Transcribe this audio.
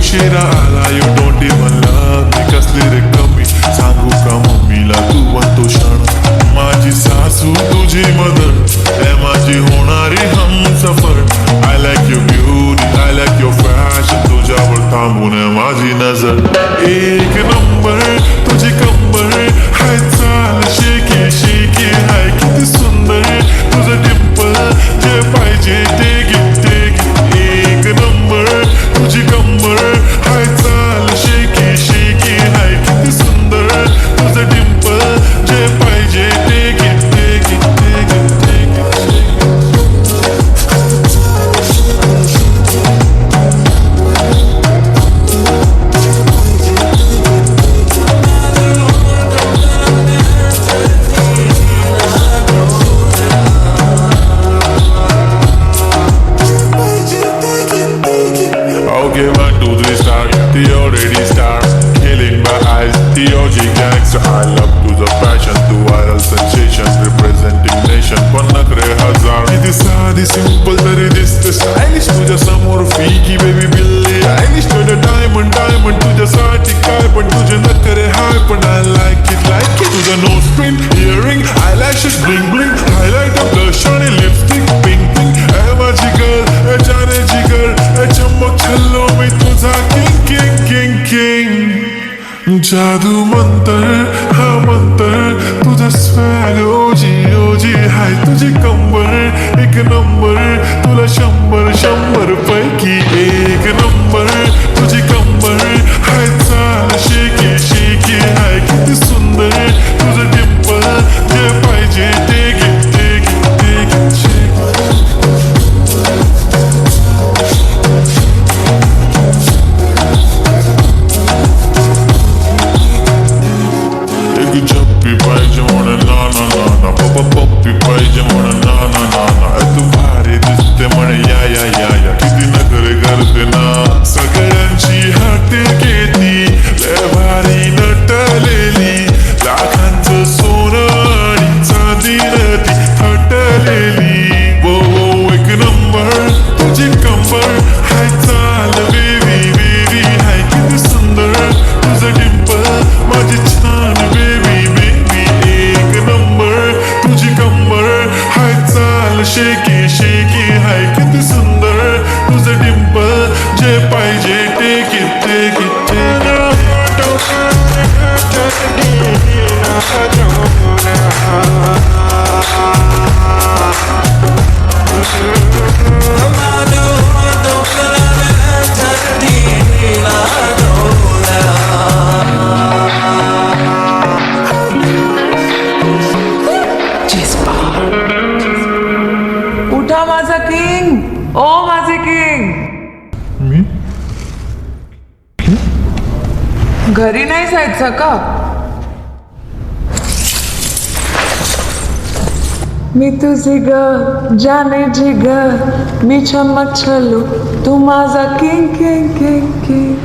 उशिरा आला you don't even love me कसली रे कमी सांगू का मम्मीला तू म्हणतो क्षण माझी सासू तुझी मदर हे माझी होणारी Humsafar I like your beauty I like your fashion तुझ्यावर थांबून माझी नजर एक नंबर तुझी कंबर हाय चाल शेकी शेकी हाय किती सुंदर तुझं डिंपल जे पाहिजे ते एक नंबर तुझी कंबर हाय चाल शेकी शेकी हाय किती सुंदर तुझं डिंपल जे पाहिजे ते Okay, 1, 2, 3 star, the already star killing my eyes, the OG gangster I love to the passion, to viral sensation representing nation, पण नखरे हजार किती साधी simple तरी दिसते stylish तुझ्या समोर फिकी baby बिल्ली आयलिश तुझं diamond diamond तुझ्यासाठी काय पण तुझे नखरे हाय पण I like it तुझं nose print, earring, eyelashes bling bling highlighter blush आणि lipstick pink pink ए माझी girl ए जाने जिगर ए चमक छल्लो मी तुझा किंग किंग किंग किंग जादू मंतर हा मंतर तुझा स्वॅग ओजी ओजी हाय तुझी कंबर एक नंबर तुला 100 पैकी एक नंबर तुझी कंबर हाय चाल शेकी शेकी हाय किती सुंदर तुझं डिंपल जे पाहिजे ते चप्पी पाहिजे म्हणून ना ना ना ना पप्पा पप्पी पाहिजे म्हणून ना ना ना ना तू भारी दिसते म्हणे या किती नखरे करते ना सगळ्यांची हात घेती लय भारी नटलेली लाखांचं सोनं आणि चांदीनं ती थटलेली वो एक नंबर तुझी कंबर हाय चाल बेबी बेबी हाय किती सुंदर तुझं डिंपल माझी छान बेबी शेकी शेकी हाय किती सुंदर तुझं डिंपल जे पाहिजे ते उठा माझा किंग ओ माझे किंग मी घरी नाही जायचं का मी तुझी ग जाने जिगर मी चमक छल्लो तू माझा किंग किंग किंग किंग